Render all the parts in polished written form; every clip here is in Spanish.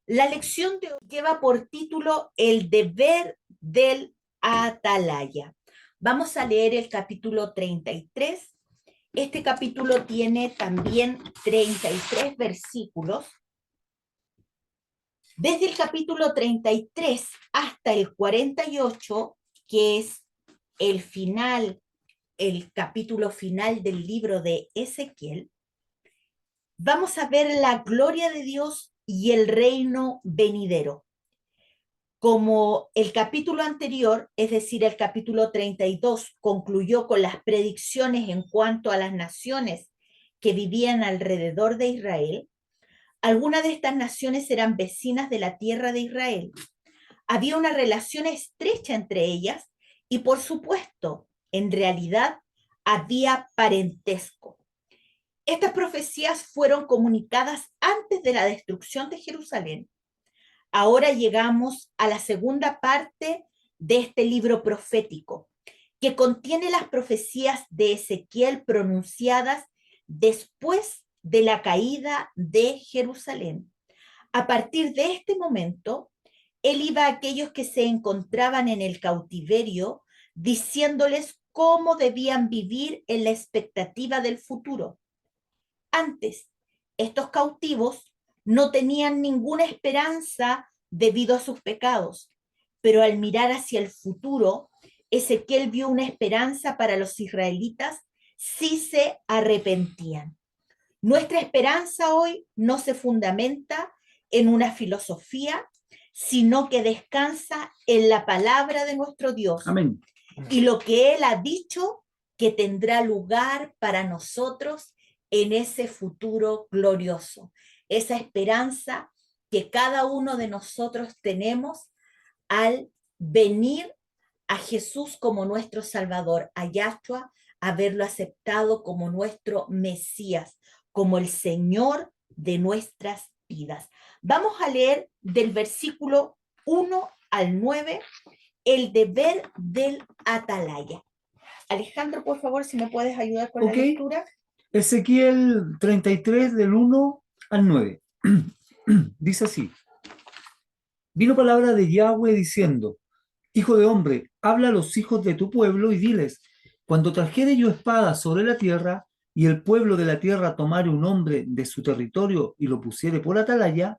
La lección de hoy lleva por título El deber del atalaya. Vamos a leer el capítulo 33. Este capítulo tiene también 33 versículos. Desde el capítulo 33 hasta el 48, que es el final, el capítulo final del libro de Ezequiel, vamos a ver la gloria de Dios y el reino venidero. Como el capítulo anterior, es decir, el capítulo 32, concluyó con las predicciones en cuanto a las naciones que vivían alrededor de Israel, algunas de estas naciones eran vecinas de la tierra de Israel. Había una relación estrecha entre ellas y, por supuesto, en realidad había parentesco. Estas profecías fueron comunicadas antes de la destrucción de Jerusalén. Ahora llegamos a la segunda parte de este libro profético, que contiene las profecías de Ezequiel pronunciadas después de la caída de Jerusalén. A partir de este momento, él iba a aquellos que se encontraban en el cautiverio, diciéndoles cómo debían vivir en la expectativa del futuro. Antes, estos cautivos no tenían ninguna esperanza debido a sus pecados, pero al mirar hacia el futuro, Ezequiel vio una esperanza para los israelitas si se arrepentían. Nuestra esperanza hoy no se fundamenta en una filosofía, sino que descansa en la palabra de nuestro Dios. Amén. Y lo que Él ha dicho que tendrá lugar para nosotros en ese futuro glorioso. Esa esperanza que cada uno de nosotros tenemos al venir a Jesús como nuestro Salvador, a Yahshua, haberlo aceptado como nuestro Mesías, como el Señor de nuestras vidas. Vamos a leer del versículo 1 al 9, el deber del atalaya. Alejandro, por favor, si me puedes ayudar con la lectura. Ezequiel 33 del 1 al 9. Dice así: vino palabra de Yahweh diciendo: Hijo de hombre, habla a los hijos de tu pueblo y diles: cuando trajere yo espada sobre la tierra, y el pueblo de la tierra tomare un hombre de su territorio y lo pusiere por atalaya,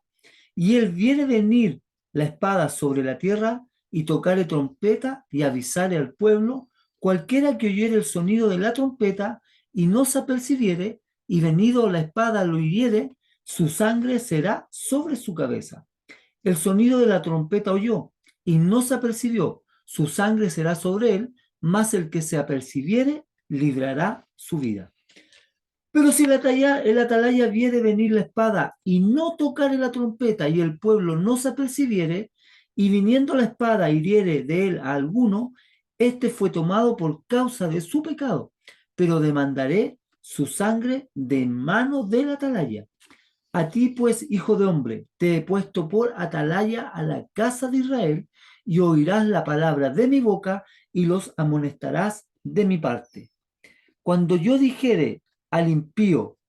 y él viere venir la espada sobre la tierra, y tocare trompeta y avisare al pueblo, cualquiera que oyere el sonido de la trompeta y no se apercibiere, y venido la espada lo hiriere, su sangre será sobre su cabeza. El sonido de la trompeta oyó y no se apercibió, su sangre será sobre él, mas el que se apercibiere librará su vida. Pero si el atalaya viere venir la espada y no tocare la trompeta, y el pueblo no se apercibiere, y viniendo la espada hiriere de él a alguno, este fue tomado por causa de su pecado, pero demandaré su sangre de mano del atalaya. A ti, pues, hijo de hombre, te he puesto por atalaya a la casa de Israel, y oirás la palabra de mi boca, y los amonestarás de mi parte. Cuando yo dijere al impío,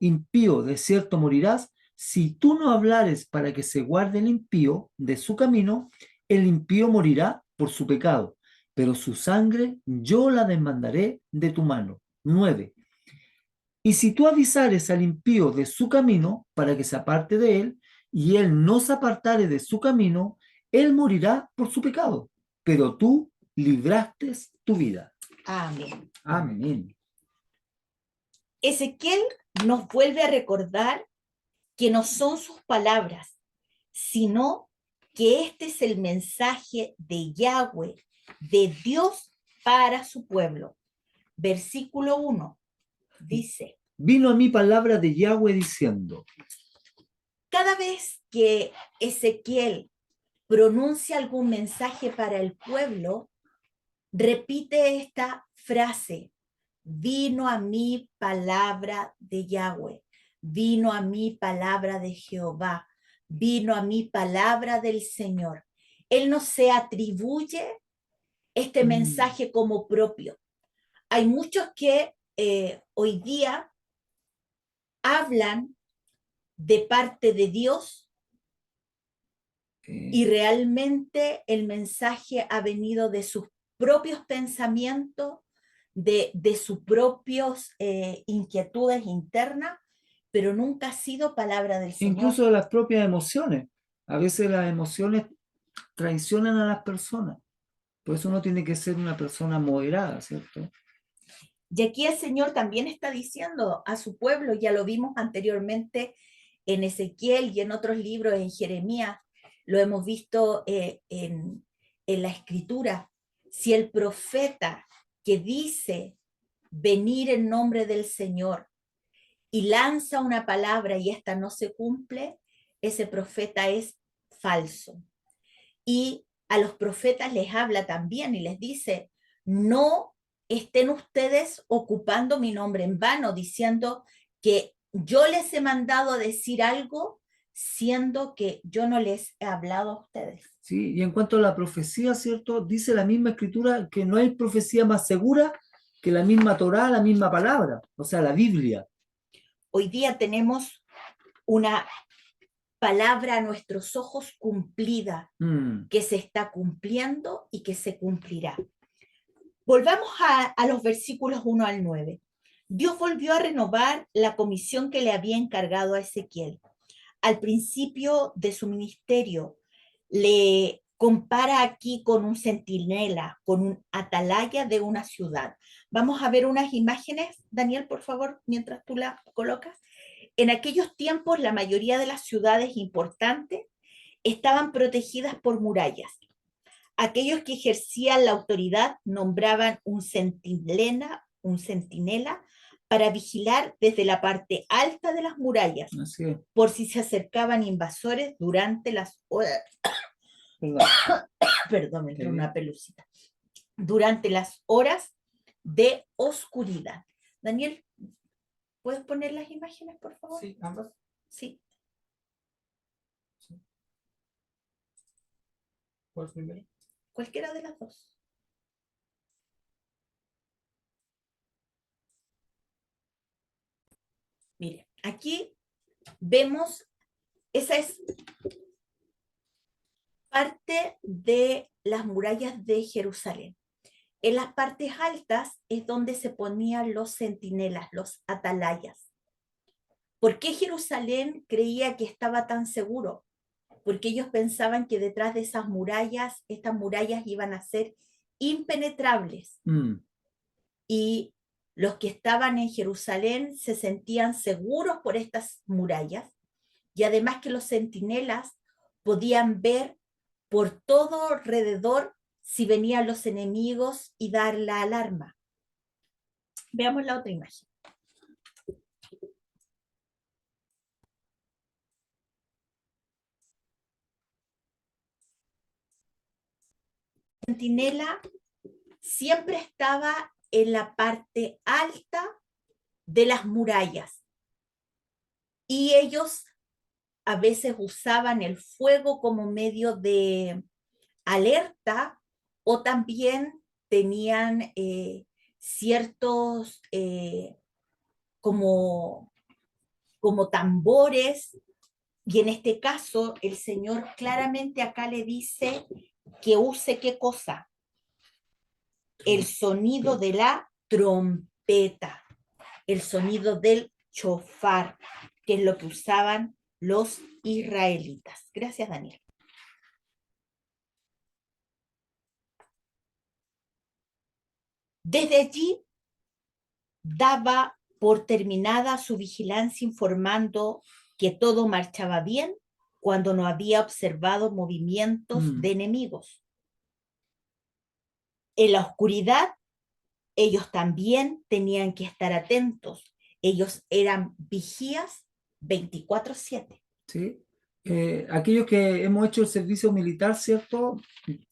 impío, de cierto morirás, si tú no hablares para que se guarde el impío de su camino, el impío morirá por su pecado, pero su sangre yo la demandaré de tu mano. 9. Y si tú avisares al impío de su camino para que se aparte de él, y él no se apartare de su camino, él morirá por su pecado, pero tú libraste tu vida. Amén. Amén. Ezequiel nos vuelve a recordar que no son sus palabras, sino que este es el mensaje de Yahweh, de Dios para su pueblo. Versículo 1 dice: Vino a mí palabra de Yahweh diciendo. Cada vez que Ezequiel pronuncia algún mensaje para el pueblo, repite esta frase: vino a mí palabra de Yahweh, vino a mí palabra de Jehová, vino a mí palabra del Señor. Él no se atribuye este mensaje como propio. Hay muchos que hoy día hablan de parte de Dios y realmente el mensaje ha venido de sus propios pensamientos, de sus propias inquietudes internas, pero nunca ha sido palabra del Señor. Incluso de las propias emociones. A veces las emociones traicionan a las personas. Por eso uno tiene que ser una persona moderada, ¿cierto? Y aquí el Señor también está diciendo a su pueblo, ya lo vimos anteriormente en Ezequiel y en otros libros, en Jeremías, lo hemos visto en la Escritura. Si el profeta que dice venir en nombre del Señor y lanza una palabra y esta no se cumple, ese profeta es falso. Y a los profetas les habla también y les dice, no estén ustedes ocupando mi nombre en vano, diciendo que yo les he mandado a decir algo, siendo que yo no les he hablado a ustedes. Sí, y en cuanto a la profecía, ¿cierto? Dice la misma escritura que no hay profecía más segura que la misma Torá, la misma palabra, o sea, la Biblia. Hoy día tenemos una palabra a nuestros ojos cumplida, que se está cumpliendo y que se cumplirá. Volvamos a los versículos 1 al 9. Dios volvió a renovar la comisión que le había encargado a Ezequiel. Al principio de su ministerio, le compara aquí con un centinela, con un atalaya de una ciudad. Vamos a ver unas imágenes, Daniel, por favor, mientras tú las colocas. En aquellos tiempos, la mayoría de las ciudades importantes estaban protegidas por murallas. Aquellos que ejercían la autoridad nombraban un centinela para vigilar desde la parte alta de las murallas, por si se acercaban invasores durante las horas. Perdón, me entró una pelucita. Durante las horas de oscuridad. Daniel, ¿puedes poner las imágenes, por favor? Sí, ambas. Sí. ¿Cuál primero? Cualquiera de las dos. Mire, aquí vemos, esa es parte de las murallas de Jerusalén. En las partes altas es donde se ponían los centinelas, los atalayas. ¿Por qué Jerusalén creía que estaba tan seguro? Porque ellos pensaban que detrás de esas murallas, estas murallas iban a ser impenetrables. Y los que estaban en Jerusalén se sentían seguros por estas murallas, y además que los centinelas podían ver por todo alrededor si venían los enemigos y dar la alarma. Veamos la otra imagen. El centinela siempre estaba en la parte alta de las murallas y ellos a veces usaban el fuego como medio de alerta o también tenían ciertos como tambores, y en este caso el Señor claramente acá le dice que use qué cosa, el sonido de la trompeta, el sonido del chofar, que es lo que usaban los israelitas. Gracias, Daniel. Desde allí daba por terminada su vigilancia, informando que todo marchaba bien cuando no había observado movimientos de enemigos. En la oscuridad, ellos también tenían que estar atentos. Ellos eran vigías 24/7. Sí. Aquellos que hemos hecho el servicio militar, ¿cierto?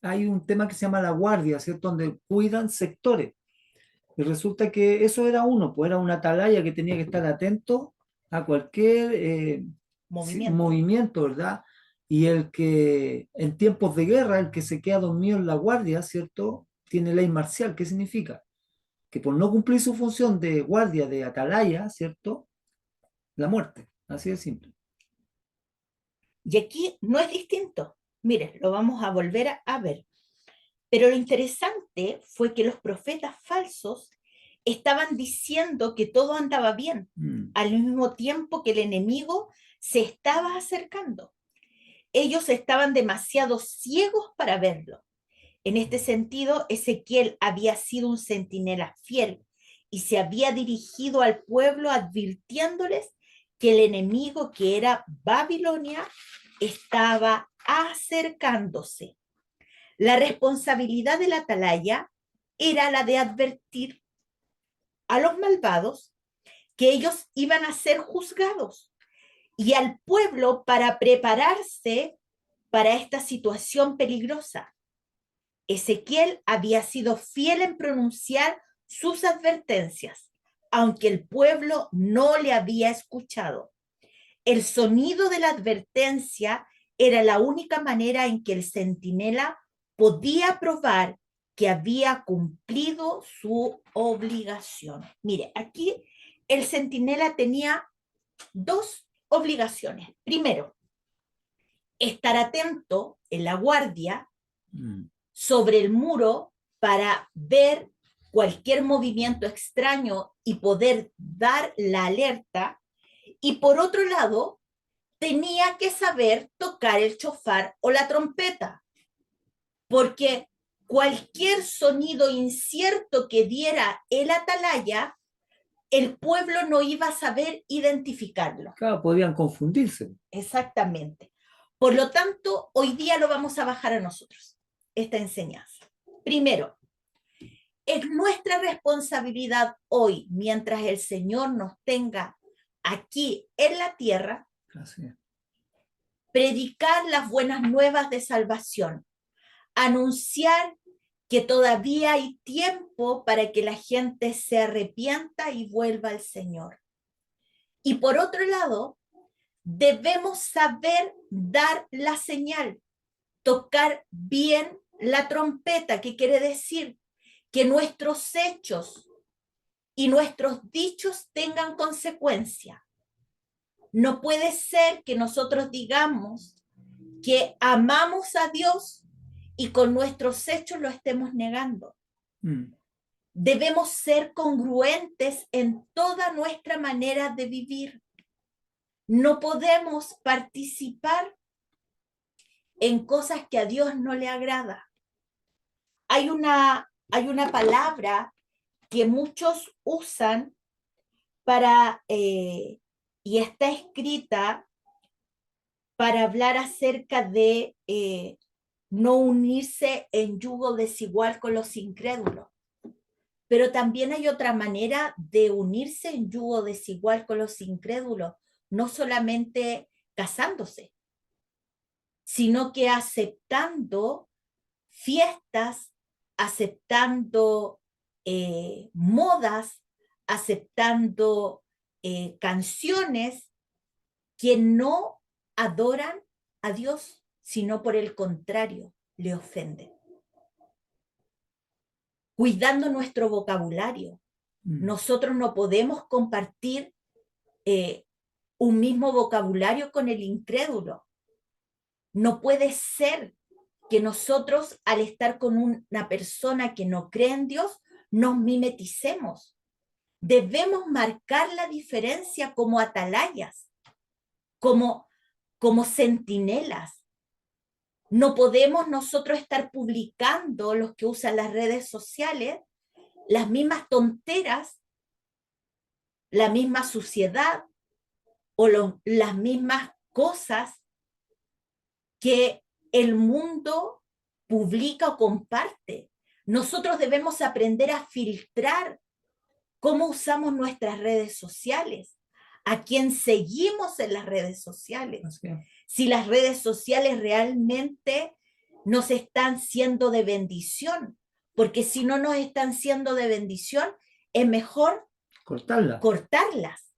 Hay un tema que se llama la guardia, ¿cierto? Donde cuidan sectores. Y resulta que eso era uno, pues era una atalaya que tenía que estar atento a cualquier movimiento, ¿verdad? Y el que en tiempos de guerra, el que se queda dormido en la guardia, ¿cierto? Tiene ley marcial. ¿Qué significa? Que por no cumplir su función de guardia, de atalaya, ¿cierto? la muerte, así de simple. Y aquí no es distinto. Miren, lo vamos a volver a ver. Pero lo interesante fue que los profetas falsos estaban diciendo que todo andaba bien, al mismo tiempo que el enemigo se estaba acercando. Ellos estaban demasiado ciegos para verlo. En este sentido, Ezequiel había sido un centinela fiel y se había dirigido al pueblo advirtiéndoles que el enemigo, que era Babilonia, estaba acercándose. La responsabilidad del atalaya era la de advertir a los malvados que ellos iban a ser juzgados y al pueblo para prepararse para esta situación peligrosa. Ezequiel había sido fiel en pronunciar sus advertencias, aunque el pueblo no le había escuchado. El sonido de la advertencia era la única manera en que el centinela podía probar que había cumplido su obligación. Mire, aquí el centinela tenía dos obligaciones. Primero, estar atento en la guardia sobre el muro para ver cualquier movimiento extraño y poder dar la alerta. Y por otro lado, tenía que saber tocar el chofar o la trompeta, porque cualquier sonido incierto que diera el atalaya, el pueblo no iba a saber identificarlo. Claro, podían confundirse. Exactamente. Por lo tanto, hoy día lo vamos a bajar a nosotros, esta enseñanza. Primero, es nuestra responsabilidad hoy, mientras el Señor nos tenga aquí en la tierra, predicar las buenas nuevas de salvación, anunciar que todavía hay tiempo para que la gente se arrepienta y vuelva al Señor. Y por otro lado, debemos saber dar la señal, tocar bien la trompeta, que quiere decir que nuestros hechos y nuestros dichos tengan consecuencia. No puede ser que nosotros digamos que amamos a Dios y con nuestros hechos lo estemos negando. Debemos ser congruentes en toda nuestra manera de vivir. No podemos participar en cosas que a Dios no le agrada. Hay una palabra que muchos usan para, y está escrita para hablar acerca de no unirse en yugo desigual con los incrédulos. Pero también hay otra manera de unirse en yugo desigual con los incrédulos, no solamente casándose, sino que aceptando fiestas, aceptando modas, aceptando canciones que no adoran a Dios, sino por el contrario, le ofenden. Cuidando nuestro vocabulario. Nosotros no podemos compartir un mismo vocabulario con el incrédulo. No puede ser que nosotros, al estar con una persona que no cree en Dios, nos mimeticemos. Debemos marcar la diferencia como atalayas, como centinelas. No podemos nosotros estar publicando, los que usan las redes sociales, las mismas tonteras, la misma suciedad o las mismas cosas que el mundo publica o comparte. Nosotros debemos aprender a filtrar cómo usamos nuestras redes sociales, a quién seguimos en las redes sociales, si las redes sociales realmente nos están siendo de bendición, porque si no nos están siendo de bendición, es mejor cortarlas.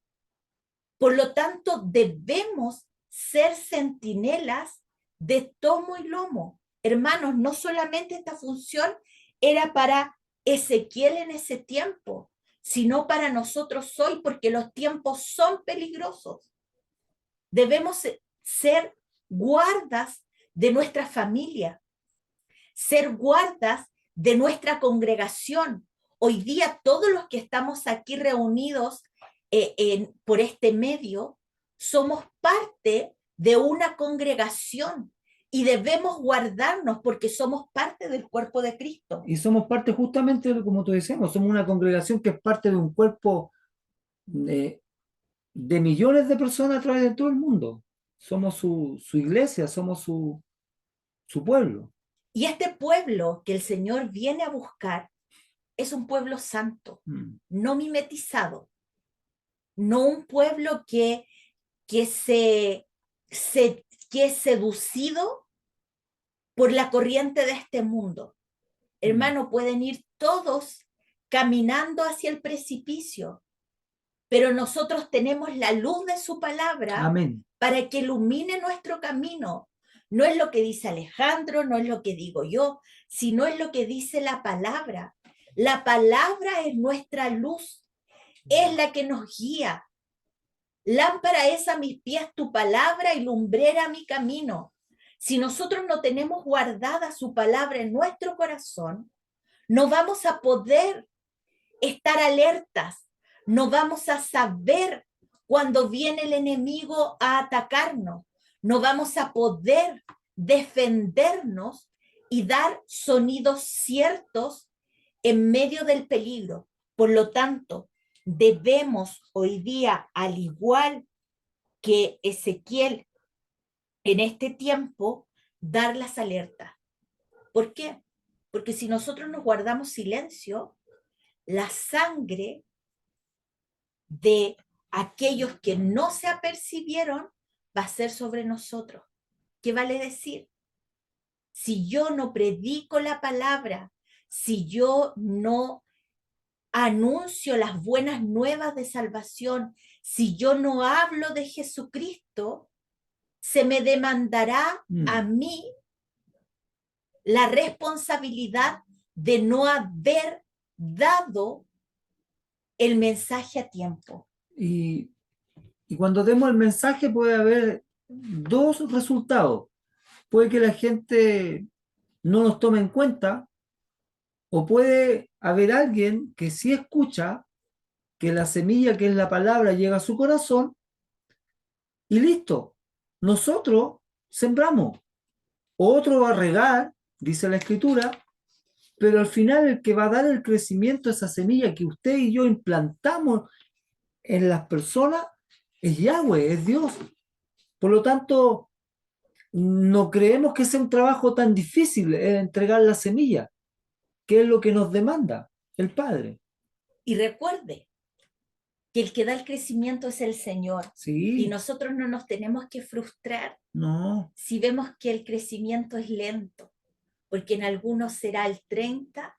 Por lo tanto, debemos ser centinelas de tomo y lomo. Hermanos, no solamente esta función era para Ezequiel en ese tiempo, sino para nosotros hoy, porque los tiempos son peligrosos. Debemos ser guardas de nuestra familia, ser guardas de nuestra congregación. Hoy día todos los que estamos aquí reunidos por este medio, somos parte de una congregación y debemos guardarnos porque somos parte del cuerpo de Cristo. Y somos parte justamente, como te decíamos, somos una congregación que es parte de un cuerpo de millones de personas a través de todo el mundo. Somos su iglesia, somos su pueblo. Y este pueblo que el Señor viene a buscar es un pueblo santo, no mimetizado, no un pueblo que es seducido por la corriente de este mundo. Hermano, pueden ir todos caminando hacia el precipicio, pero nosotros tenemos la luz de su palabra. Amén. Para que ilumine nuestro camino. No es lo que dice Alejandro, no es lo que digo yo, sino es lo que dice la palabra. La palabra es nuestra luz, es la que nos guía. Lámpara es a mis pies tu palabra y lumbrera mi camino. Si nosotros no tenemos guardada su palabra en nuestro corazón, no vamos a poder estar alertas, no vamos a saber cuando viene el enemigo a atacarnos, no vamos a poder defendernos y dar sonidos ciertos en medio del peligro. Por lo tanto, debemos hoy día, al igual que Ezequiel en este tiempo, dar las alertas. ¿Por qué? Porque si nosotros nos guardamos silencio, la sangre de aquellos que no se apercibieron va a ser sobre nosotros. ¿Qué vale decir? Si yo no predico la palabra, si yo no anuncio las buenas nuevas de salvación, si yo no hablo de Jesucristo, se me demandará a mí la responsabilidad de no haber dado el mensaje a tiempo. Y cuando demos el mensaje puede haber dos resultados. Puede que la gente no nos tome en cuenta, o puede haber alguien que sí escucha, que la semilla que es la palabra llega a su corazón y listo. Nosotros sembramos. Otro va a regar, dice la escritura, pero al final el que va a dar el crecimiento a esa semilla que usted y yo implantamos en las personas es Yahweh, es Dios. Por lo tanto, no creemos que sea un trabajo tan difícil entregar la semilla, que es lo que nos demanda el Padre. Y recuerde que el que da el crecimiento es el Señor. Sí. Y nosotros no nos tenemos que frustrar si vemos que el crecimiento es lento, porque en algunos será al 30,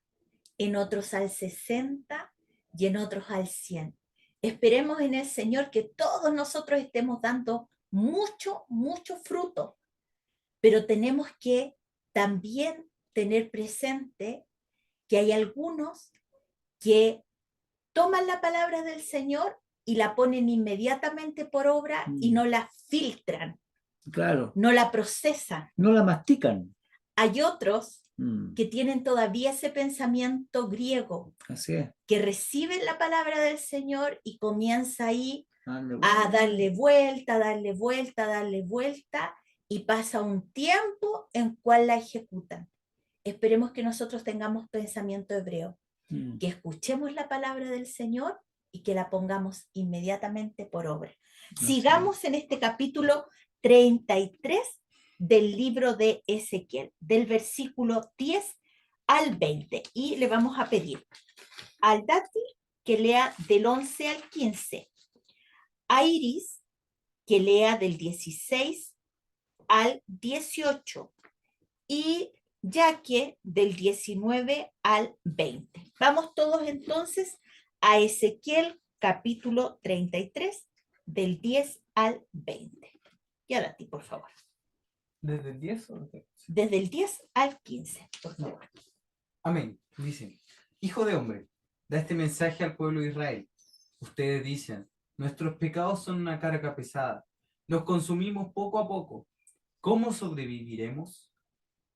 en otros al 60 y en otros al 100. Esperemos en el Señor que todos nosotros estemos dando mucho, mucho fruto, pero tenemos que también tener presente que hay algunos que toman la palabra del Señor y la ponen inmediatamente por obra y no la filtran. Claro. No la procesan. No la mastican. Hay otros que tienen todavía ese pensamiento griego. Así es. Que reciben la palabra del Señor y comienza ahí a darle vuelta, darle vuelta, darle vuelta, y pasa un tiempo en cual la ejecutan. Esperemos que nosotros tengamos pensamiento hebreo, que escuchemos la palabra del Señor y que la pongamos inmediatamente por obra. Sigamos en este capítulo 33 del libro de Ezequiel, del versículo 10 al 20, y le vamos a pedir al Dati que lea del 11 al 15, a Iris que lea del 16 al 18 y Yaque del 19 al 20. Vamos todos entonces a Ezequiel capítulo 33 del 10 al 20. Y a Dati, por favor. ¿Desde el 10 o desde? Desde el 10 al 15, por favor. Amén. Dice: Hijo de hombre, da este mensaje al pueblo de Israel. Ustedes dicen, nuestros pecados son una carga pesada, los consumimos poco a poco. ¿Cómo sobreviviremos?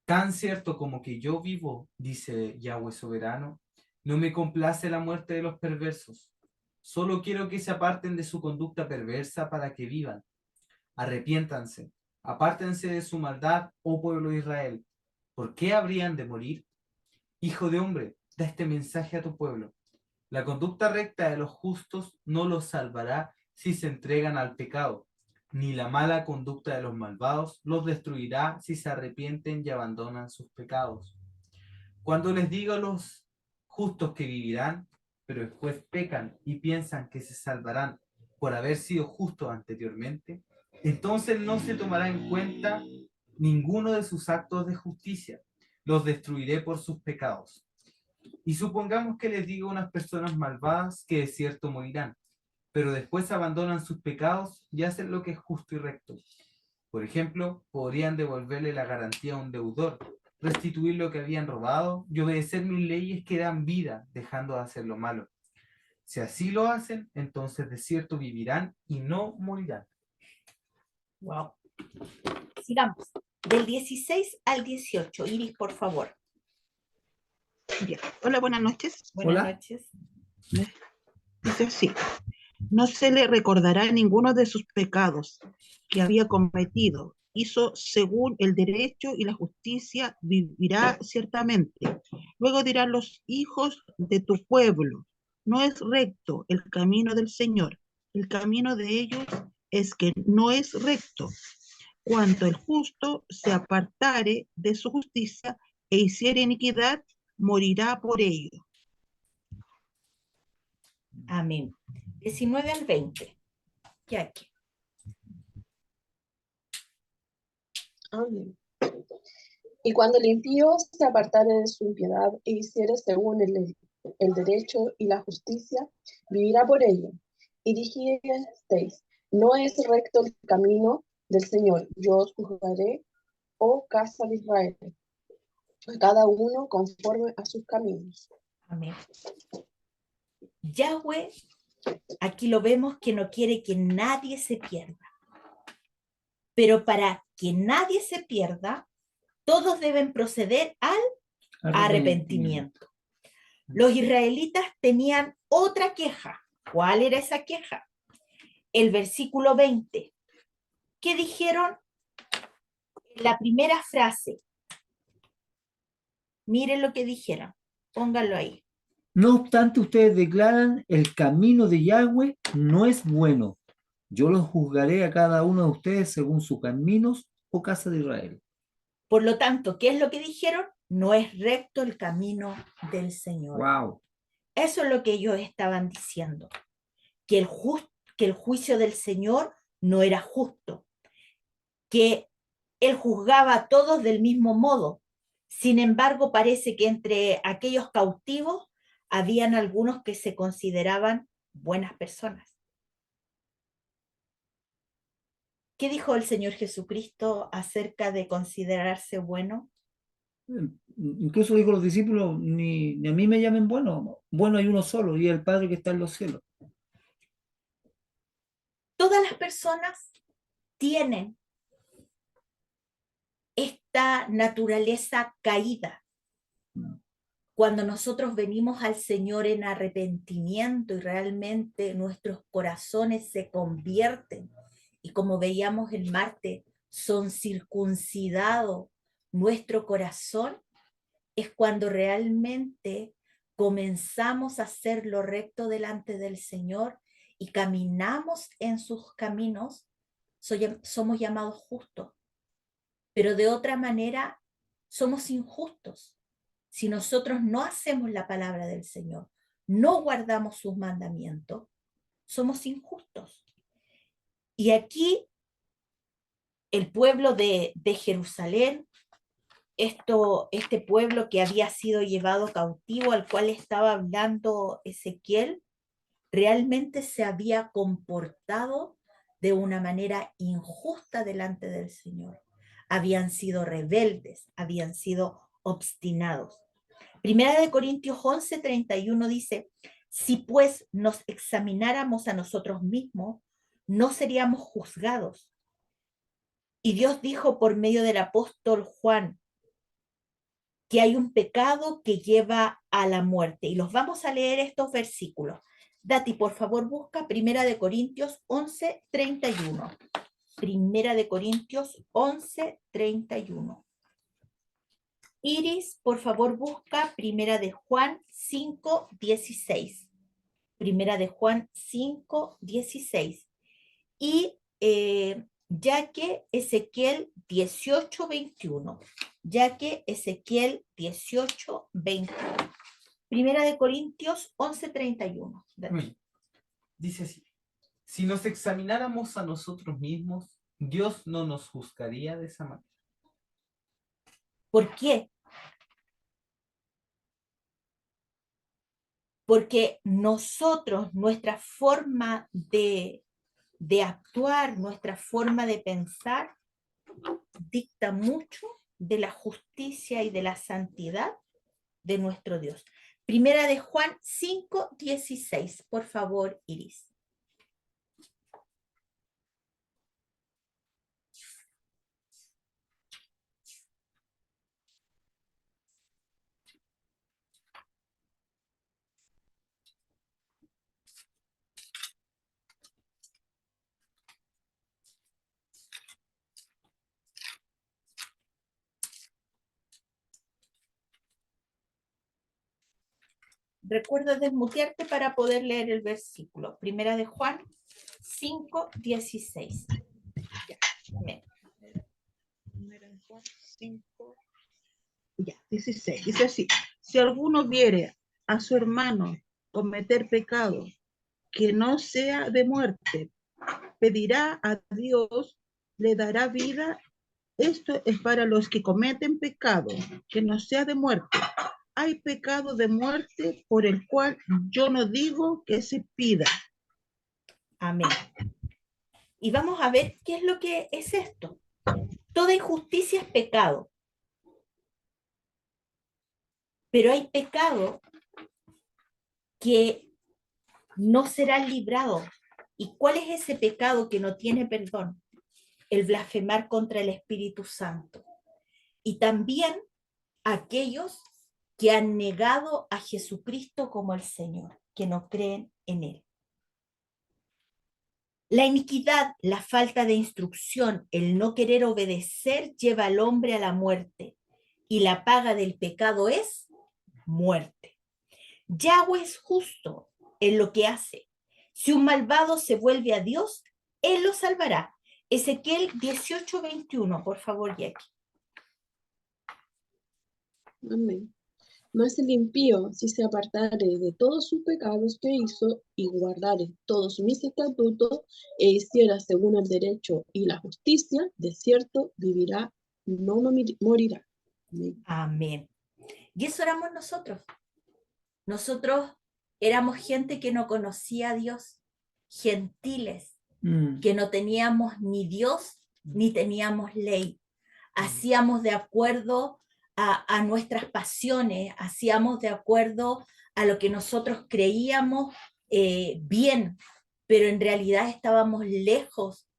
Tan cierto como que yo vivo, dice Yahweh soberano, no me complace la muerte de los perversos. Solo quiero que se aparten de su conducta perversa para que vivan. Arrepiéntanse, apártense de su maldad, oh pueblo de Israel. ¿Por qué habrían de morir? Hijo de hombre, da este mensaje a tu pueblo. La conducta recta de los justos no los salvará si se entregan al pecado, ni la mala conducta de los malvados los destruirá si se arrepienten y abandonan sus pecados. Cuando les digo a los justos que vivirán, pero después pecan y piensan que se salvarán por haber sido justos anteriormente, entonces no se tomará en cuenta ninguno de sus actos de justicia. Los destruiré por sus pecados. Y supongamos que les digo a unas personas malvadas que de cierto morirán, pero después abandonan sus pecados y hacen lo que es justo y recto. Por ejemplo, podrían devolverle la garantía a un deudor, restituir lo que habían robado y obedecer mis leyes que dan vida, dejando de hacer lo malo. Si así lo hacen, entonces de cierto vivirán y no morirán. Wow. Sigamos. Del 16 al 18. Iris, por favor. Bien. Hola, buenas noches. Buenas Hola. noches. Dice así: no se le recordará ninguno de sus pecados que había cometido. Hizo según el derecho y la justicia, vivirá ciertamente. Luego dirán los hijos de tu pueblo: no es recto el camino del Señor. El camino de ellos es que no es recto. Cuanto el justo se apartare de su justicia e hiciere iniquidad, morirá por ello. Amén. 19 al 20. Ya aquí. Amén. Y cuando el impío se apartare de su impiedad e hiciere según el derecho y la justicia, vivirá por ello. Y dijisteis: no es recto el camino del Señor. Yo os juzgaré, oh casa de Israel, a cada uno conforme a sus caminos. Amén. Yahweh, aquí lo vemos que no quiere que nadie se pierda. Pero para que nadie se pierda, todos deben proceder al arrepentimiento. Los israelitas tenían otra queja. ¿Cuál era esa queja? El versículo 20. ¿Qué dijeron? La primera frase. Miren lo que dijeron. Pónganlo ahí. No obstante, ustedes declaran: el camino de Yahweh no es bueno. Yo los juzgaré a cada uno de ustedes según sus caminos, oh casa de Israel. Por lo tanto, ¿qué es lo que dijeron? No es recto el camino del Señor. Wow. Eso es lo que ellos estaban diciendo. Que el juicio del Señor no era justo. Que Él juzgaba a todos del mismo modo. Sin embargo, parece que entre aquellos cautivos habían algunos que se consideraban buenas personas. ¿Qué dijo el Señor Jesucristo acerca de considerarse bueno? Incluso dijo los discípulos: ni a mí me llamen bueno. Bueno hay uno solo, y el Padre que está en los cielos. Todas las personas tienen esta naturaleza caída. Cuando nosotros venimos al Señor en arrepentimiento y realmente nuestros corazones se convierten, y como veíamos el martes, son circuncidados nuestro corazón, es cuando realmente comenzamos a hacer lo recto delante del Señor y caminamos en sus caminos, somos llamados justos. Pero de otra manera, somos injustos. Si nosotros no hacemos la palabra del Señor, no guardamos sus mandamientos, somos injustos. Y aquí el pueblo de Jerusalén, este pueblo que había sido llevado cautivo, al cual estaba hablando Ezequiel, realmente se había comportado de una manera injusta delante del Señor. Habían sido rebeldes, habían sido obstinados. Primera de Corintios 11:31 dice, si pues nos examináramos a nosotros mismos, no seríamos juzgados. Y Dios dijo por medio del apóstol Juan que hay un pecado que lleva a la muerte. Y los vamos a leer estos versículos. Dati, por favor, busca Primera de Corintios 11:31. Primera de Corintios 11:31. Iris, por favor, busca Primera de Juan 5:16. Primera de Juan 5:16. Y ya que Ezequiel 18:21. Ya que Ezequiel 18:21. Primera de Corintios 11:31. Muy. Dice así, si nos examináramos a nosotros mismos, Dios no nos juzgaría de esa manera. ¿Por qué? Porque nosotros, nuestra forma de actuar, nuestra forma de pensar, dicta mucho de la justicia y de la santidad de nuestro Dios. Primera de Juan 5:16, por favor, Iris. Recuerda desmutearte para poder leer el versículo. Primera de Juan 5:16. Bien. 5, ya, 16. Dice así, si alguno viere a su hermano cometer pecado que no sea de muerte, pedirá a Dios, le dará vida. Esto es para los que cometen pecado que no sea de muerte. Hay pecado de muerte por el cual yo no digo que se pida. Amén. Y vamos a ver qué es lo que es esto. Toda injusticia es pecado. Pero hay pecado que no será librado. ¿Y cuál es ese pecado que no tiene perdón? El blasfemar contra el Espíritu Santo. Y también aquellos que han negado a Jesucristo como el Señor, que no creen en Él. La iniquidad, la falta de instrucción, el no querer obedecer lleva al hombre a la muerte, y la paga del pecado es muerte. Yahweh es justo en lo que hace. Si un malvado se vuelve a Dios, Él lo salvará. Ezequiel 18:21, por favor, Jackie. Amén. Mas el impío, si se apartare de todos sus pecados que hizo y guardare todos mis estatutos e hiciera según el derecho y la justicia, de cierto vivirá, no morirá. Amén. Amén. Y eso éramos nosotros. Nosotros éramos gente que no conocía a Dios, gentiles, que no teníamos ni Dios ni teníamos ley. Hacíamos de acuerdo a nuestras pasiones, hacíamos de acuerdo a lo que nosotros creíamos bien, pero en realidad estábamos lejos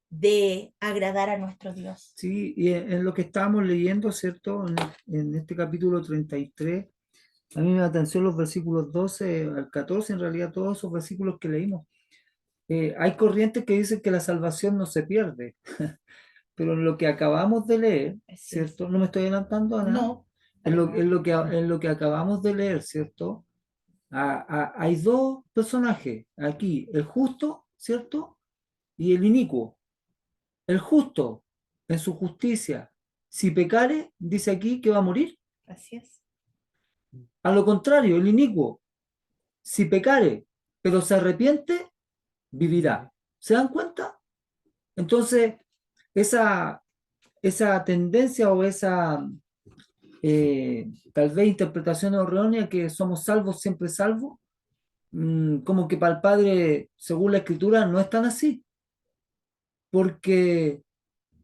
de agradar a nuestro Dios. Sí, y en lo que estábamos leyendo, ¿cierto? En este capítulo 33, a mí me atención los versículos 12 al 14, en realidad todos esos versículos que leímos. Hay corrientes que dicen que la salvación no se pierde, pero en lo que acabamos de leer, ¿cierto? No me estoy adelantando a nada. No. En lo que acabamos de leer, ¿cierto? Hay dos personajes aquí, el justo, ¿cierto? Y el inicuo. El justo, en su justicia, si pecare, dice aquí que va a morir. Así es. A lo contrario, el inicuo, si pecare, pero se arrepiente, vivirá. ¿Se dan cuenta? Entonces, esa tendencia o esa tal vez interpretación errónea que somos salvos, siempre salvos, como que para el Padre, según la Escritura, no es tan así. Porque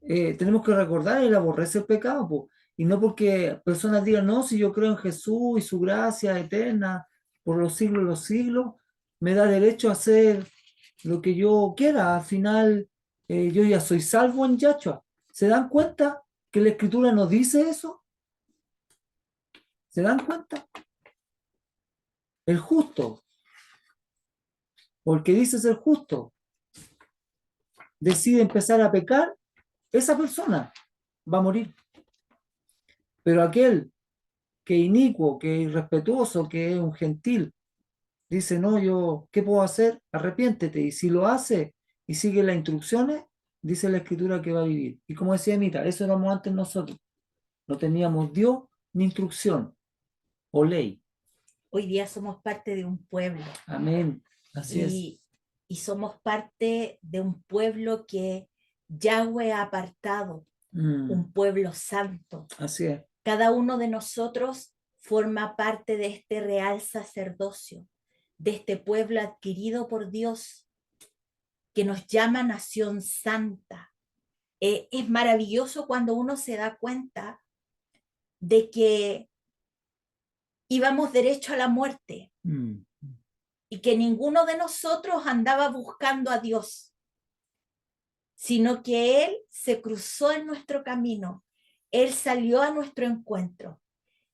tenemos que recordar, Él aborrece el pecado, po. Y no porque personas digan, no, si yo creo en Jesús y su gracia eterna por los siglos de los siglos, me da derecho a hacer lo que yo quiera. Al final, yo ya soy salvo en Yahshua. ¿Se dan cuenta que la Escritura nos dice eso? ¿Se dan cuenta? El justo, o el que dice ser justo, decide empezar a pecar, esa persona va a morir. Pero aquel que es inicuo, que es irrespetuoso, que es un gentil, dice, no, yo, ¿qué puedo hacer? Arrepiéntete. Y si lo hace y sigue las instrucciones, dice la Escritura que va a vivir. Y como decía Mita, eso éramos antes nosotros. No teníamos Dios ni instrucción o ley. Hoy día somos parte de un pueblo Amén. Así es. y somos parte de un pueblo que Yahweh ha apartado, un pueblo santo. Así es. Cada uno de nosotros forma parte de este real sacerdocio, de este pueblo adquirido por Dios, que nos llama nación santa. Es maravilloso cuando uno se da cuenta de que íbamos derecho a la muerte y que ninguno de nosotros andaba buscando a Dios, sino que Él se cruzó en nuestro camino, Él salió a nuestro encuentro.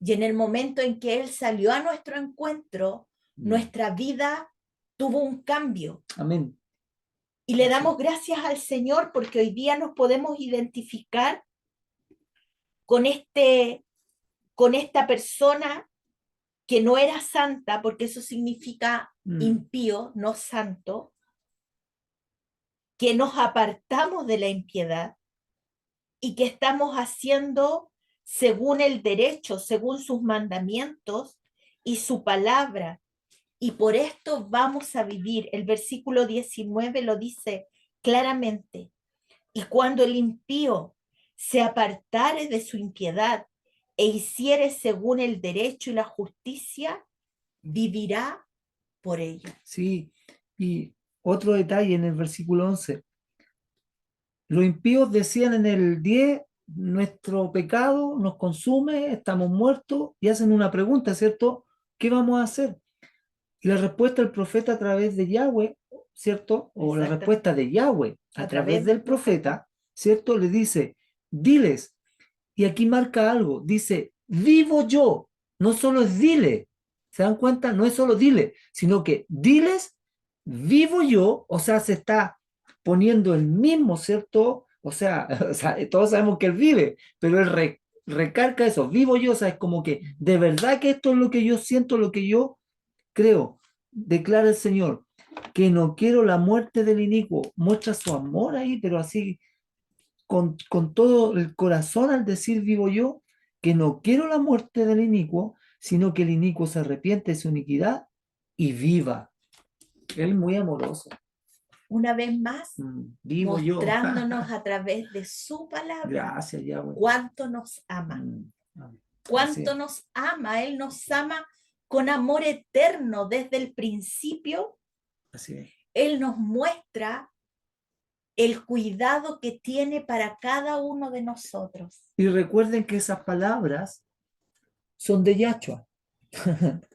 Y en el momento en que Él salió a nuestro encuentro, nuestra vida tuvo un cambio. Amén. Y le damos gracias al Señor porque hoy día nos podemos identificar con esta persona que no era santa, porque eso significa impío, no santo, que nos apartamos de la impiedad y que estamos haciendo según el derecho, según sus mandamientos y su palabra. Y por esto vamos a vivir. El versículo 19 lo dice claramente. Y cuando el impío se apartare de su impiedad e hiciere según el derecho y la justicia, vivirá por ello. Sí, y otro detalle en el versículo 11. Los impíos decían en el 10, nuestro pecado nos consume, estamos muertos, y hacen una pregunta, ¿cierto? ¿Qué vamos a hacer? Y la respuesta del profeta a través de Yahweh, ¿cierto? O la respuesta de Yahweh a través del profeta, ¿cierto? Le dice, diles, y aquí marca algo, dice, vivo yo, no solo es dile, ¿se dan cuenta? No es solo dile, sino que diles, vivo yo, o sea, se está poniendo el mismo, ¿cierto? O sea, todos sabemos que él vive, pero él recarga eso, vivo yo, o sea, es como que de verdad que esto es lo que yo siento, lo que yo creo, declara el Señor, que no quiero la muerte del inicuo, muestra su amor ahí, pero así con todo el corazón al decir vivo yo, que no quiero la muerte del inicuo, sino que el inicuo se arrepiente de su iniquidad y viva. Él es muy amoroso. Una vez más, vivo mostrándonos yo. a través de su palabra. Gracias, Yahweh. Cuánto nos ama. Cuánto nos ama. Él nos ama con amor eterno desde el principio. Así es. Él nos muestra el cuidado que tiene para cada uno de nosotros. Y recuerden que esas palabras son de Yahshua.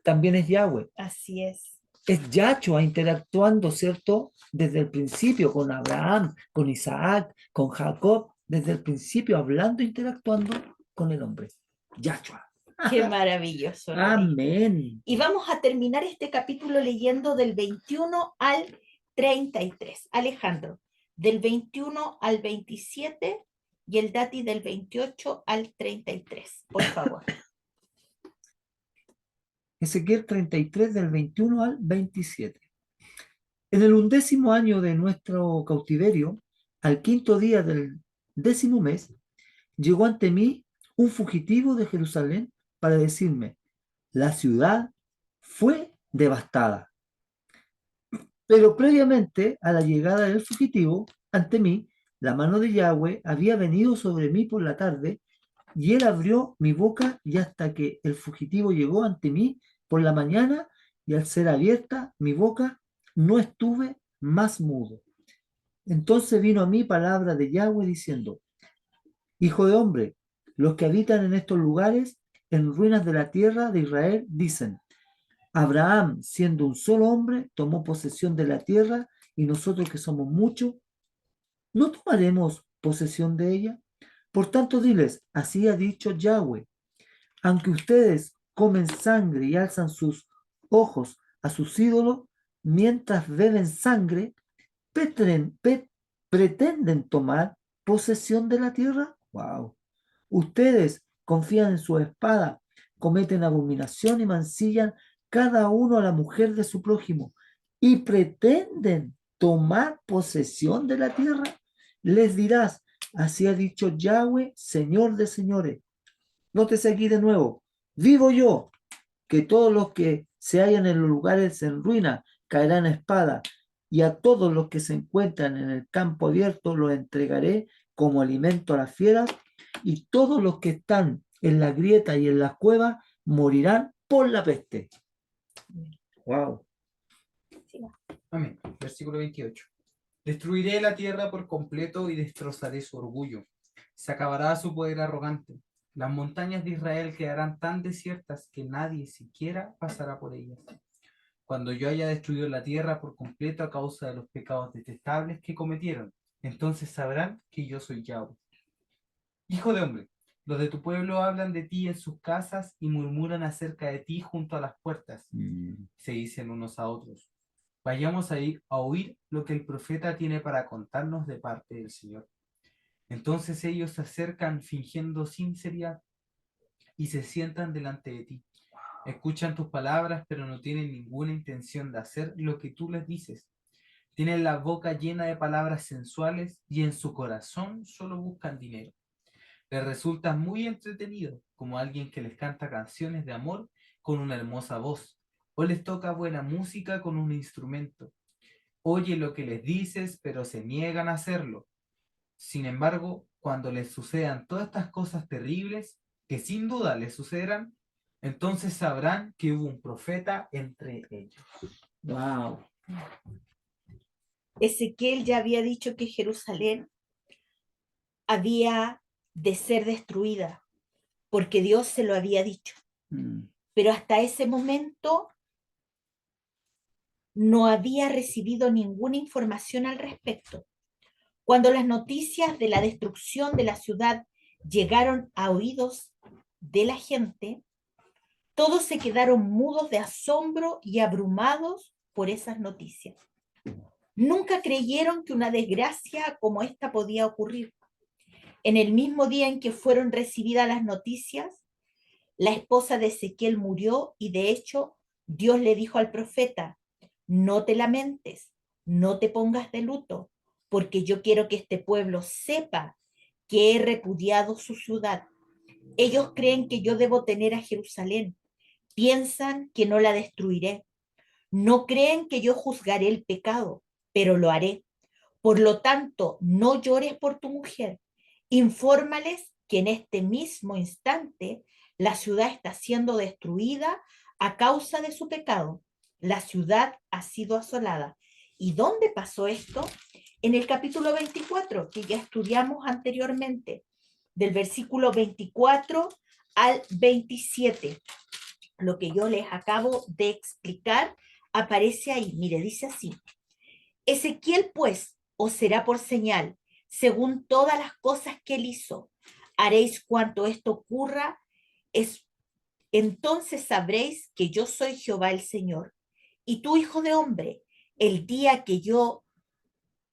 También es Yahweh. Así es. Es Yahshua interactuando, ¿cierto? Desde el principio con Abraham, con Isaac, con Jacob, desde el principio hablando, interactuando con el hombre. Yahshua. Qué maravilloso. Amén. Y vamos a terminar este capítulo leyendo del 21 al 33. Alejandro, del 21 al 27 y el Dati del 28 al 33, por favor. Ezequiel 33 del 21 al 27. En el 11º año de nuestro cautiverio, al 5.º día del 10º mes, llegó ante mí un fugitivo de Jerusalén para decirme, la ciudad fue devastada. Pero previamente a la llegada del fugitivo, ante mí, la mano de Yahweh había venido sobre mí por la tarde, y él abrió mi boca y hasta que el fugitivo llegó ante mí por la mañana, y al ser abierta mi boca, no estuve más mudo. Entonces vino a mí palabra de Yahweh diciendo, hijo de hombre, Los que habitan en estos lugares, en ruinas de la tierra de Israel, dicen: Abraham, siendo un solo hombre, tomó posesión de la tierra, y nosotros que somos muchos, ¿no tomaremos posesión de ella? Por tanto, diles: así ha dicho Yahweh: aunque ustedes comen sangre y alzan sus ojos a sus ídolos, mientras beben sangre, pretenden tomar posesión de la tierra. Wow. Ustedes confían en su espada, cometen abominación y mancillan cada uno a la mujer de su prójimo y pretenden tomar posesión de la tierra. Les dirás: así ha dicho Yahweh, Señor de señores. Nótese aquí de nuevo: vivo yo, que todos los que se hallan en los lugares en ruina caerán a espada, y a todos los que se encuentran en el campo abierto los entregaré como alimento a las fieras, y todos los que están en la grieta y en las cuevas morirán por la peste. Wow. Amén. Versículo 28. Destruiré la tierra por completo y destrozaré su orgullo. Se acabará su poder arrogante. Las montañas de Israel quedarán tan desiertas que nadie siquiera pasará por ellas. Cuando yo haya destruido la tierra por completo a causa de los pecados detestables que cometieron, entonces sabrán que yo soy Yahweh. Hijo de hombre, los de tu pueblo hablan de ti en sus casas y murmuran acerca de ti junto a las puertas. Se dicen unos a otros: vayamos a ir a oír lo que el profeta tiene para contarnos de parte del Señor. Entonces ellos se acercan fingiendo sinceridad y se sientan delante de ti. Escuchan tus palabras, pero no tienen ninguna intención de hacer lo que tú les dices. Tienen la boca llena de palabras sensuales y en su corazón solo buscan dinero. Les resulta muy entretenido, como alguien que les canta canciones de amor con una hermosa voz, o les toca buena música con un instrumento. Oye lo que les dices, pero se niegan a hacerlo. Sin embargo, cuando les sucedan todas estas cosas terribles, que sin duda les sucederán, entonces sabrán que hubo un profeta entre ellos. Wow. Ezequiel ya había dicho que Jerusalén había de ser destruida, porque Dios se lo había dicho. Pero hasta ese momento no había recibido ninguna información al respecto. Cuando las noticias de la destrucción de la ciudad llegaron a oídos de la gente, todos se quedaron mudos de asombro y abrumados por esas noticias. Nunca creyeron que una desgracia como esta podía ocurrir. En el mismo día en que fueron recibidas las noticias, la esposa de Ezequiel murió y de hecho Dios le dijo al profeta: no te lamentes, no te pongas de luto, porque yo quiero que este pueblo sepa que he repudiado su ciudad. Ellos creen que yo debo tener a Jerusalén, piensan que no la destruiré. No creen que yo juzgaré el pecado, pero lo haré. Por lo tanto, no llores por tu mujer. Infórmales que en este mismo instante la ciudad está siendo destruida a causa de su pecado. La ciudad ha sido asolada. ¿Y dónde pasó esto? En el capítulo 24, que ya estudiamos anteriormente, del versículo 24 al 27. Lo que yo les acabo de explicar aparece ahí. Mire, dice así: Ezequiel, pues, os será por señal, según todas las cosas que él hizo. Haréis cuanto esto ocurra, entonces sabréis que yo soy Jehová el Señor. Y tú, hijo de hombre, el día que yo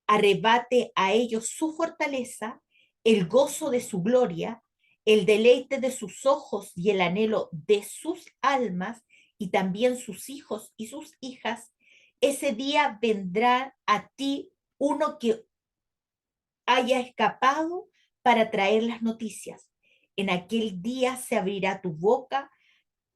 arrebate a ellos su fortaleza, el gozo de su gloria, el deleite de sus ojos y el anhelo de sus almas, y también sus hijos y sus hijas, ese día vendrá a ti uno que haya escapado para traer las noticias. En aquel día se abrirá tu boca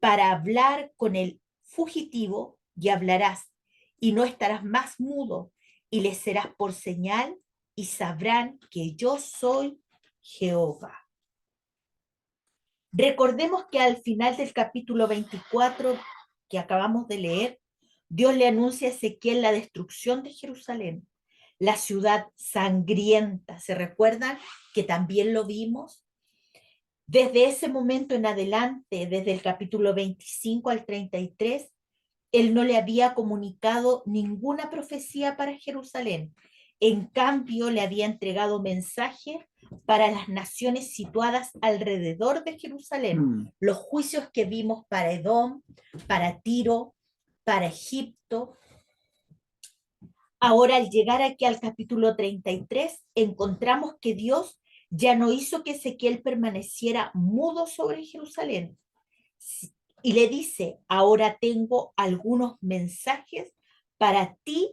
para hablar con el fugitivo y hablarás, y no estarás más mudo, y les serás por señal, y sabrán que yo soy Jehová. Recordemos que al final del capítulo 24 que acabamos de leer, Dios le anuncia a Ezequiel la destrucción de Jerusalén, la ciudad sangrienta. ¿Se recuerdan que también lo vimos? Desde ese momento en adelante, desde el capítulo 25 al 33, él no le había comunicado ninguna profecía para Jerusalén. En cambio, le había entregado mensajes para las naciones situadas alrededor de Jerusalén. Mm. Los juicios que vimos para Edom, para Tiro, para Egipto. Ahora, al llegar aquí al capítulo 33, encontramos que Dios ya no hizo que Ezequiel permaneciera mudo sobre Jerusalén. Y le dice, ahora tengo algunos mensajes para ti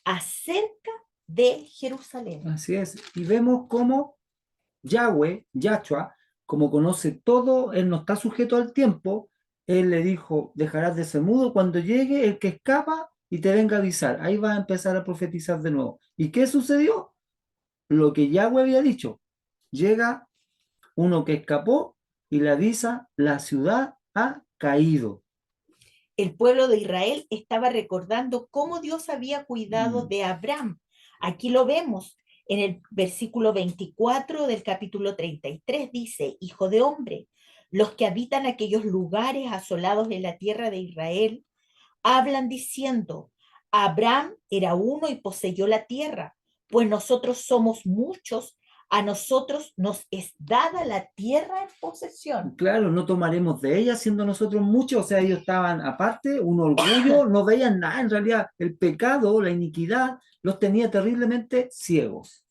acerca de Jerusalén. Así es. Y vemos cómo Yahweh, Yahshua, como conoce todo, él no está sujeto al tiempo. Él le dijo, dejarás de ser mudo cuando llegue el que escapa y te venga a avisar. Ahí va a empezar a profetizar de nuevo. ¿Y qué sucedió? Lo que Yahweh había dicho. Llega uno que escapó y le avisa, la ciudad ha caído. El pueblo de Israel estaba recordando cómo Dios había cuidado Mm. de Abraham. Aquí lo vemos en el versículo 24 del capítulo 33. Dice, hijo de hombre, los que habitan aquellos lugares asolados en la tierra de Israel hablan diciendo, Abraham era uno y poseyó la tierra, pues nosotros somos muchos, a nosotros nos es dada la tierra en posesión. Claro, no tomaremos de ella siendo nosotros muchos, o sea, ellos estaban aparte, un orgullo, no veían nada, en realidad el pecado, la iniquidad, los tenía terriblemente ciegos.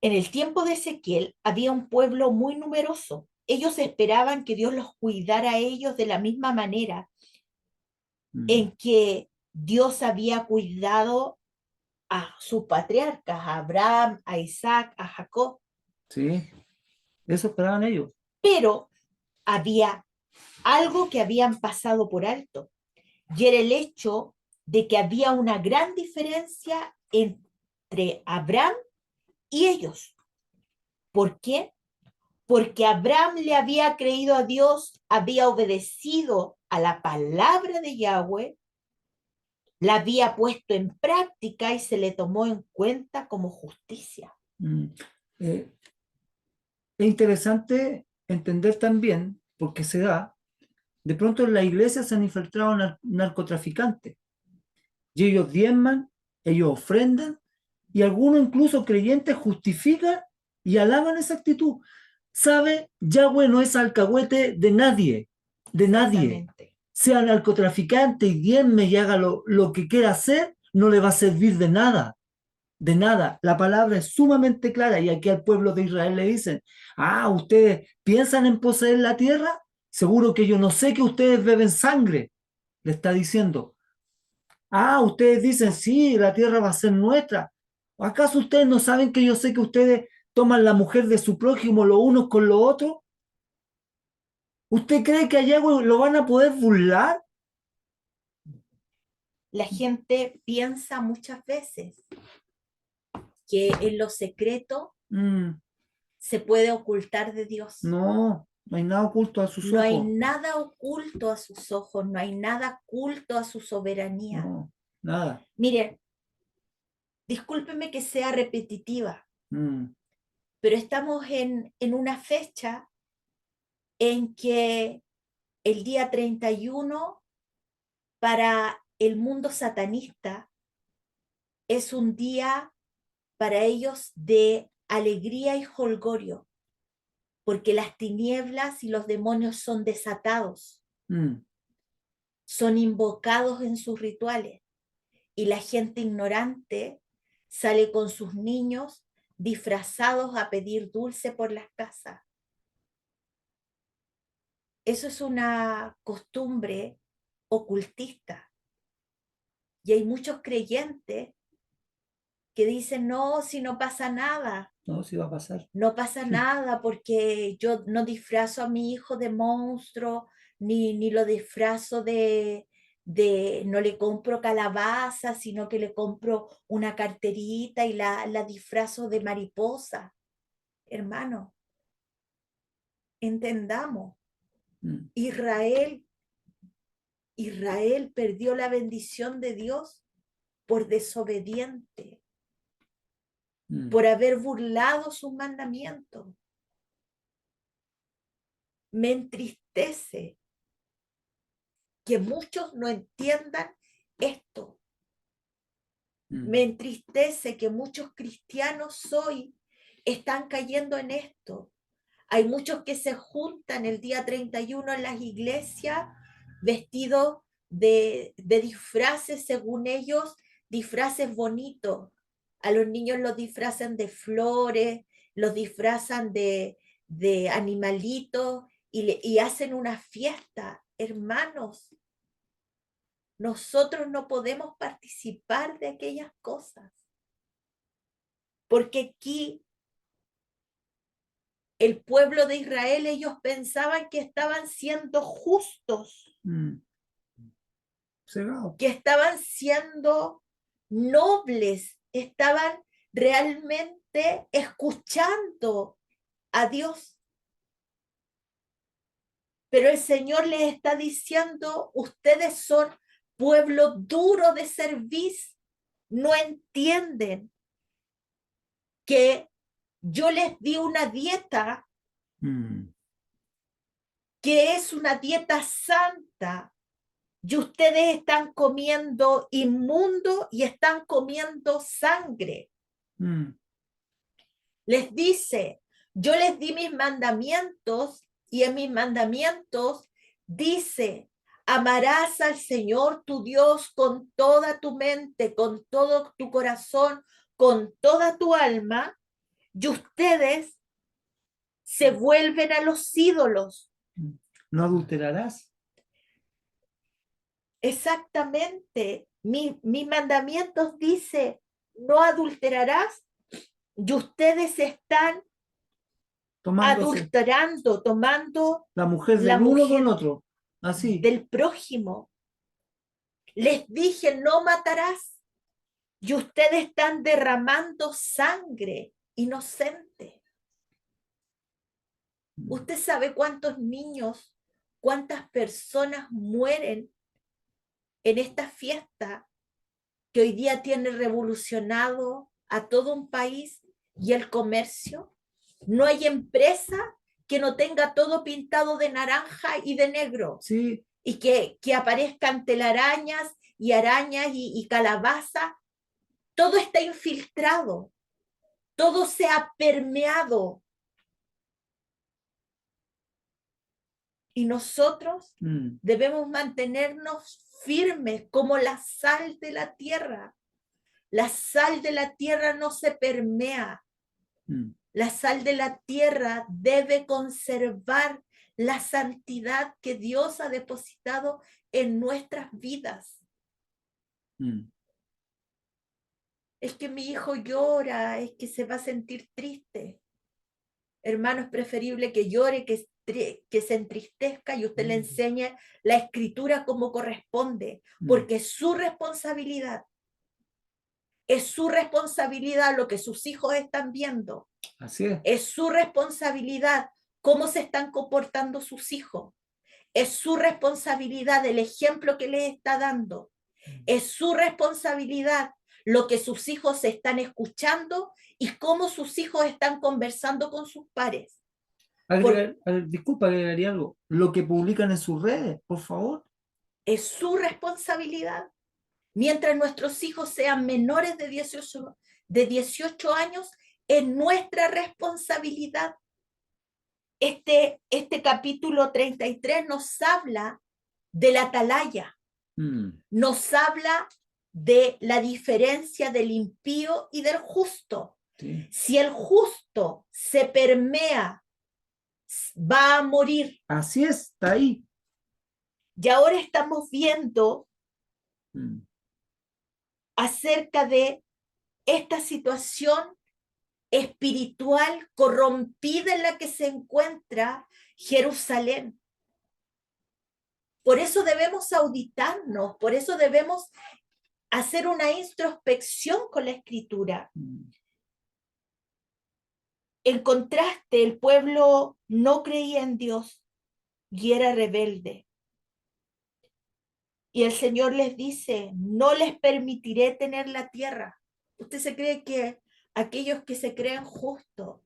En el tiempo de Ezequiel había un pueblo muy numeroso. Ellos esperaban que Dios los cuidara a ellos de la misma manera en que Dios había cuidado a sus patriarcas, a Abraham, a Isaac, a Jacob. Sí, eso esperaban ellos. Pero había algo que habían pasado por alto, y era el hecho de que había una gran diferencia entre Abraham y ellos. ¿Por qué? Porque Abraham le había creído a Dios, había obedecido a la palabra de Yahweh, la había puesto en práctica y se le tomó en cuenta como justicia. Mm. Eh, es interesante entender también, porque se da, de pronto en la iglesia se han infiltrado narcotraficantes, y ellos diezman, ellos ofrendan, y algunos incluso creyentes justifican y alaban esa actitud. ¿Sabe? Yahweh no es alcahuete de nadie, de nadie. Exactamente. Sea narcotraficante y diezme y haga lo que quiera hacer, no le va a servir de nada, de nada. La palabra es sumamente clara y aquí al pueblo de Israel le dicen, ustedes piensan en poseer la tierra, seguro que yo no sé que ustedes beben sangre, le está diciendo. Ustedes dicen, sí, la tierra va a ser nuestra. ¿Acaso ustedes no saben que yo sé que ustedes toman la mujer de su prójimo los unos con los otros? ¿Usted cree que allá lo van a poder burlar? La gente piensa muchas veces que en lo secreto se puede ocultar de Dios. No, no hay nada oculto a sus No hay ojos. nada oculto a sus ojos, no hay nada oculto a su soberanía. No, nada. Miren, discúlpeme que sea repetitiva, Mm, pero estamos en una fecha en que el día 31 para el mundo satanista es un día para ellos de alegría y jolgorio, porque las tinieblas y los demonios son desatados, mm. son invocados en sus rituales, y la gente ignorante sale con sus niños disfrazados a pedir dulce por las casas. Eso es una costumbre ocultista. Y hay muchos creyentes que dicen, no, si no pasa nada, No, sí va a pasar. no pasa nada porque yo no disfrazo a mi hijo de monstruo, ni lo disfrazo no le compro calabaza, sino que le compro una carterita y la disfrazo de mariposa. Hermano, entendamos, Mm. Israel perdió la bendición de Dios por desobediente. por haber burlado sus mandamientos. Me entristece que muchos no entiendan esto. Me entristece que muchos cristianos hoy están cayendo en esto. Hay muchos que se juntan el día 31 en las iglesias vestidos de disfraces, según ellos, disfraces bonitos. A los niños los disfrazan de flores, los disfrazan de animalitos y hacen una fiesta. Hermanos, nosotros no podemos participar de aquellas cosas. Porque aquí el pueblo de Israel, ellos pensaban que estaban siendo justos, Cegado. que estaban siendo nobles, estaban realmente escuchando a Dios. Pero el Señor les está diciendo, ustedes son pueblo duro de cerviz, no entienden que yo les di una dieta que es una dieta santa y ustedes están comiendo inmundo y están comiendo sangre. Les dice, yo les di mis mandamientos y en mis mandamientos dice, amarás al Señor tu Dios con toda tu mente, con todo tu corazón, con toda tu alma, y ustedes se vuelven a los ídolos. No adulterarás. Exactamente. Mis mandamientos dice, no adulterarás, y ustedes están adulterando, tomando la mujer la del uno mujer con otro. Así. del prójimo. Les dije, no matarás, y ustedes están derramando sangre inocente. ¿Usted sabe cuántos niños, cuántas personas mueren en esta fiesta que hoy día tiene revolucionado a todo un país y el comercio? No hay empresa que no tenga todo pintado de naranja y de negro. Sí. Y que aparezcan telarañas y arañas y calabaza. Todo está infiltrado. Todo se ha permeado. Y nosotros debemos mantenernos firmes como la sal de la tierra. La sal de la tierra no se permea. La sal de la tierra debe conservar la santidad que Dios ha depositado en nuestras vidas. Es que mi hijo llora, es que se va a sentir triste. Hermano, es preferible que llore, que se entristezca y usted le enseñe la escritura como corresponde, porque es su responsabilidad. Es su responsabilidad lo que sus hijos están viendo. Así es. Es su responsabilidad cómo se están comportando sus hijos. Es su responsabilidad el ejemplo que les está dando. Es su responsabilidad lo que sus hijos están escuchando y cómo sus hijos están conversando con sus pares. Disculpa, agregaría algo. Lo que publican en sus redes, por favor. Es su responsabilidad. Mientras nuestros hijos sean menores de 18 años, es nuestra responsabilidad. Este capítulo 33 nos habla de la atalaya, nos habla de la diferencia del impío y del justo. Sí. Si el justo se permea, va a morir. Así es, está ahí. Y ahora estamos viendo acerca de esta situación espiritual corrompida en la que se encuentra Jerusalén. Por eso debemos auditarnos, por eso debemos hacer una introspección con la escritura. En contraste, el pueblo no creía en Dios y era rebelde. Y el Señor les dice, no les permitiré tener la tierra. ¿Usted se cree que aquellos que se creen justos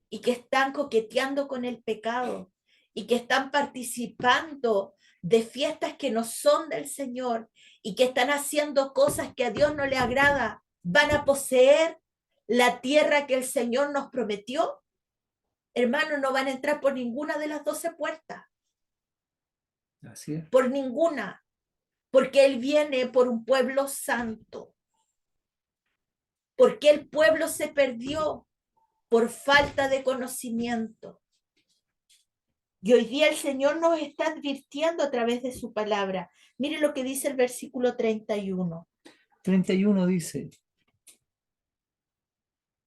y que están coqueteando con el pecado y que están participando de fiestas que no son del Señor y que están haciendo cosas que a Dios no le agrada, van a poseer la tierra que el Señor nos prometió. Hermanos, no van a entrar por ninguna de las 12 puertas, Así es. por ninguna, porque Él viene por un pueblo santo, porque el pueblo se perdió por falta de conocimiento. Y hoy día el Señor nos está advirtiendo a través de su palabra. Mire lo que dice el versículo 31. 31 dice: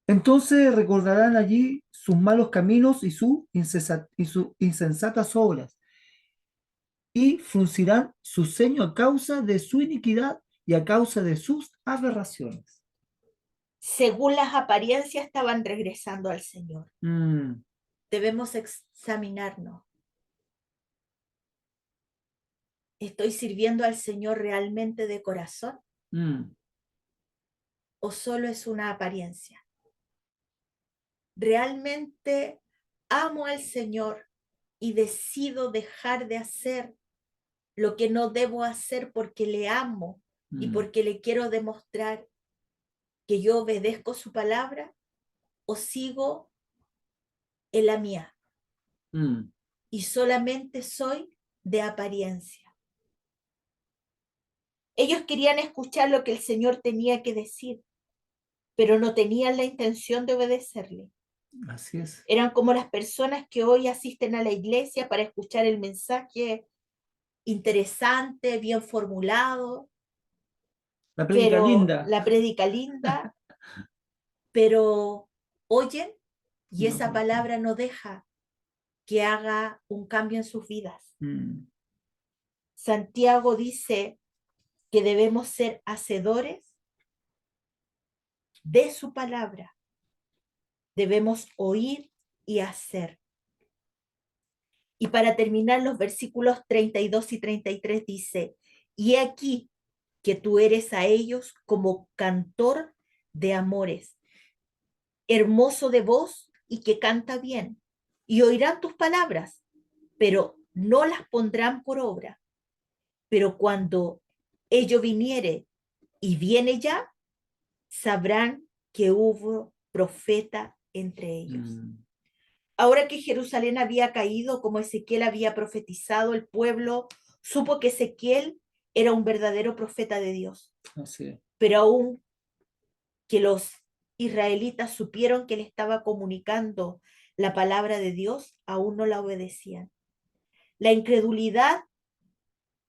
entonces recordarán allí sus malos caminos y sus insensatas obras, y fruncirán su ceño a causa de su iniquidad y a causa de sus aberraciones. Según las apariencias estaban regresando al Señor. Mm, Debemos examinarnos. ¿Estoy sirviendo al Señor realmente de corazón mm, o solo es una apariencia? ¿Realmente amo al Señor y decido dejar de hacer lo que no debo hacer porque le amo y mm, porque le quiero demostrar que yo obedezco su palabra, o sigo en la mía mm, y solamente soy de apariencia? Ellos querían escuchar lo que el Señor tenía que decir, pero no tenían la intención de obedecerle. así es. Eran como las personas que hoy asisten a la iglesia para escuchar el mensaje interesante, bien formulado, La prédica pero linda. la prédica linda, pero oyen y No, esa palabra no deja que haga un cambio en sus vidas. mm, Santiago dice que debemos ser hacedores de su palabra. Debemos oír y hacer. Y para terminar, los versículos 32 y 33 dice: y he aquí que tú eres a ellos como cantor de amores, hermoso de voz y que canta bien, y oirán tus palabras, pero no las pondrán por obra. Pero cuando ello viniere y viene ya, sabrán que hubo profeta entre ellos. mm, Ahora que Jerusalén había caído, como Ezequiel había profetizado, el pueblo supo que Ezequiel era un verdadero profeta de Dios. así es. Pero aún que los israelitas supieron que le estaba comunicando la palabra de Dios, aún no la obedecían. La incredulidad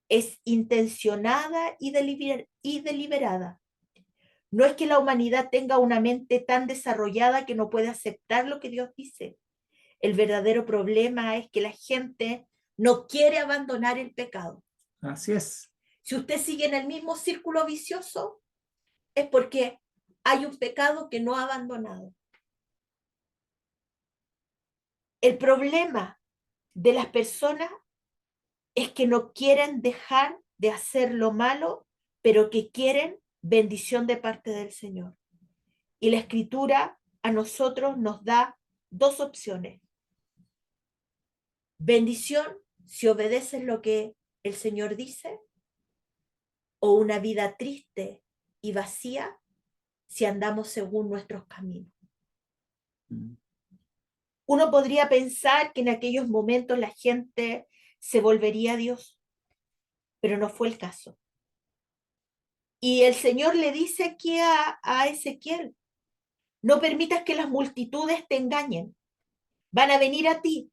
es intencionada y deliberada. No es que la humanidad tenga una mente tan desarrollada que no puede aceptar lo que Dios dice. El verdadero problema es que la gente no quiere abandonar el pecado. Así es. Si usted sigue en el mismo círculo vicioso, es porque hay un pecado que no ha abandonado. El problema de las personas es que no quieren dejar de hacer lo malo, pero que quieren bendición de parte del Señor. Y la Escritura a nosotros nos da dos opciones. Bendición si obedeces lo que el Señor dice, o una vida triste y vacía si andamos según nuestros caminos. Mm, Uno podría pensar que en aquellos momentos la gente se volvería a Dios, pero no fue el caso. Y el Señor le dice aquí a Ezequiel: no permitas que las multitudes te engañen. Van a venir a ti,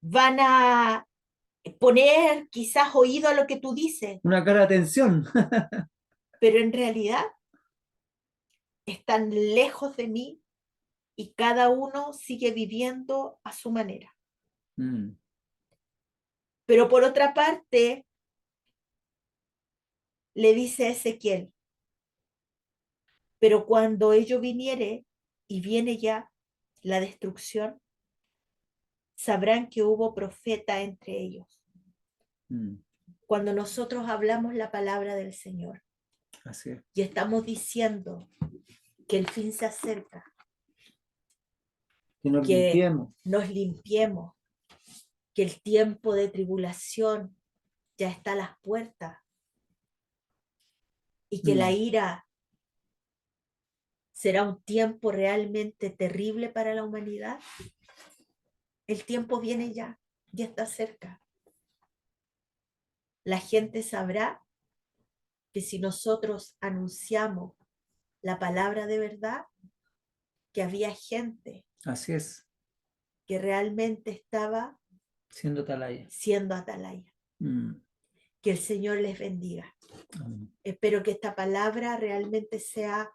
van a poner quizás oído a lo que tú dices, una cara de atención. pero en realidad están lejos de mí y cada uno sigue viviendo a su manera. Mm, Pero por otra parte, le dice a Ezequiel: pero cuando ello viniere y viene ya la destrucción, sabrán que hubo profeta entre ellos. mm, Cuando nosotros hablamos la palabra del Señor así es. y estamos diciendo que el fin se acerca, Que nos que limpiemos. nos limpiemos, que el tiempo de tribulación ya está a las puertas y que la ira será un tiempo realmente terrible para la humanidad. El tiempo viene ya está cerca. La gente sabrá que si nosotros anunciamos la palabra de verdad, que había gente Así es, que realmente estaba siendo atalaya. siendo atalaya. Que el Señor les bendiga. Amén. Espero que esta palabra realmente sea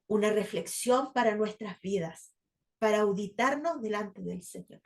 una reflexión para nuestras vidas, para auditarnos delante del Señor.